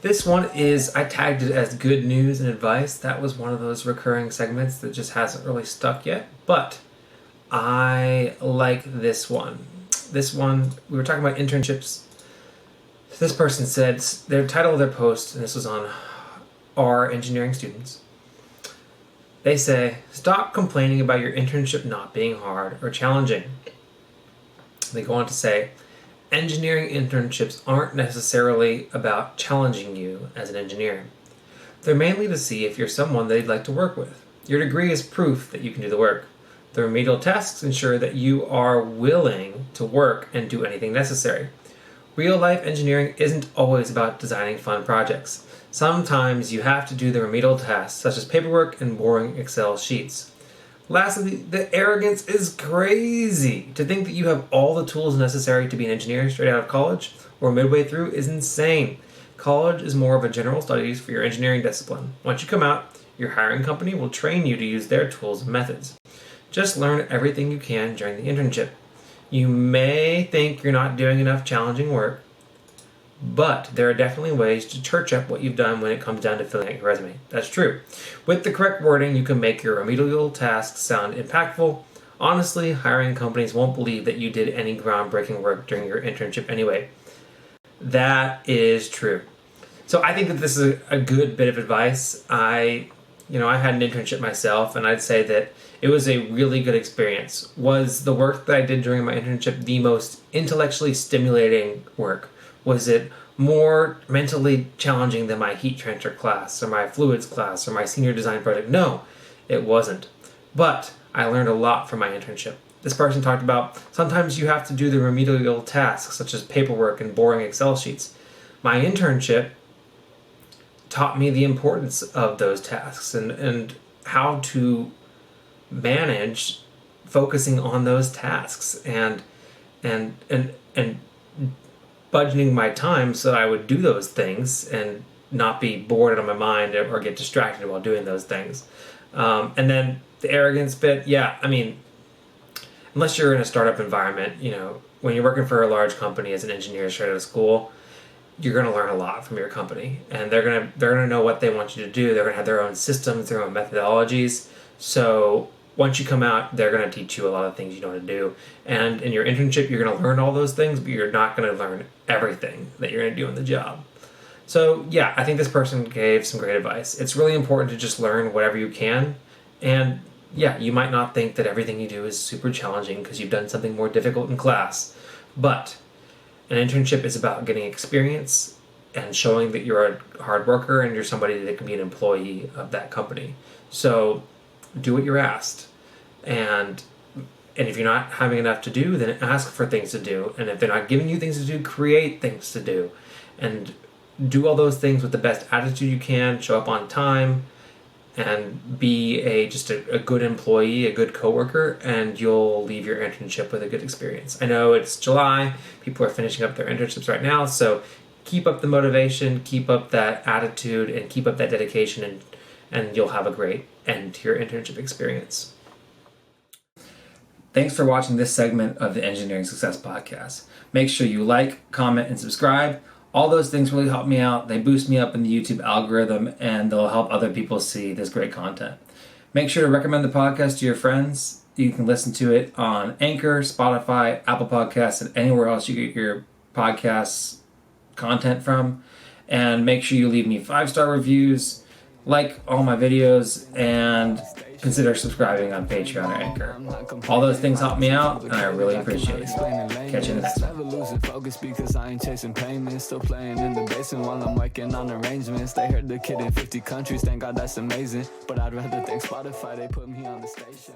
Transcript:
This one is, I tagged it as good news and advice. That was one of those recurring segments that just hasn't really stuck yet, but I like this one. This one, we were talking about internships. This person said, their title of their post, and this was on our engineering students. They say, stop complaining about your internship not being hard or challenging. They go on to say, engineering internships aren't necessarily about challenging you as an engineer. They're mainly to see if you're someone they'd like to work with. Your degree is proof that you can do the work. The remedial tasks ensure that you are willing to work and do anything necessary. Real-life engineering isn't always about designing fun projects. Sometimes you have to do the remedial tasks, such as paperwork and boring Excel sheets. Lastly, the arrogance is crazy. To think that you have all the tools necessary to be an engineer straight out of college or midway through is insane. College is more of a general studies for your engineering discipline. Once you come out, your hiring company will train you to use their tools and methods. Just learn everything you can during the internship. You may think you're not doing enough challenging work, but there are definitely ways to church up what you've done when it comes down to filling out your resume. That's true. With the correct wording, you can make your remedial tasks sound impactful. Honestly, hiring companies won't believe that you did any groundbreaking work during your internship anyway. That is true. So I think that this is a good bit of advice. I had an internship myself, and I'd say that it was a really good experience. Was the work that I did during my internship the most intellectually stimulating work? Was it more mentally challenging than my heat transfer class or my fluids class or my senior design project? No, it wasn't. But I learned a lot from my internship. This person talked about sometimes you have to do the remedial tasks such as paperwork and boring Excel sheets. My internship taught me the importance of those tasks and how to manage focusing on those tasks and budgeting my time so that I would do those things and not be bored out of my mind or get distracted while doing those things. And then the arrogance bit, unless you're in a startup environment, when you're working for a large company as an engineer straight out of school, you're going to learn a lot from your company, and they're going to know what they want you to do. They're going to have their own systems, their own methodologies. So once you come out, they're going to teach you a lot of things you know how to do. And in your internship, you're going to learn all those things, but you're not going to learn everything that you're going to do in the job. So yeah, I think this person gave some great advice. It's really important to just learn whatever you can. And yeah, you might not think that everything you do is super challenging because you've done something more difficult in class, but an internship is about getting experience and showing that you're a hard worker and you're somebody that can be an employee of that company. So do what you're asked. And if you're not having enough to do, then ask for things to do. And if they're not giving you things to do, create things to do. And do all those things with the best attitude you can, show up on time, and be just a good employee, a good coworker, and you'll leave your internship with a good experience. I know it's July, people are finishing up their internships right now, so keep up the motivation, keep up that attitude, and keep up that dedication, and you'll have a great end to your internship experience. Thanks for watching this segment of the Engineering Success Podcast. Make sure you like, comment, and subscribe. All those things really help me out. They boost me up in the YouTube algorithm, and they'll help other people see this great content. Make sure to recommend the podcast to your friends. You can listen to it on Anchor, Spotify, Apple Podcasts, and anywhere else you get your podcasts content from. And make sure you leave me 5-star reviews, like all my videos, and consider subscribing on Patreon or Anchor. All those things help me out, and I really appreciate it. Catch you next time. Never losing focus because I ain't chasing payments. Still playing in the basement while I'm working on arrangements. They heard the kid in 50 countries, thank God that's amazing. But I'd rather thank Spotify, they put me on the station.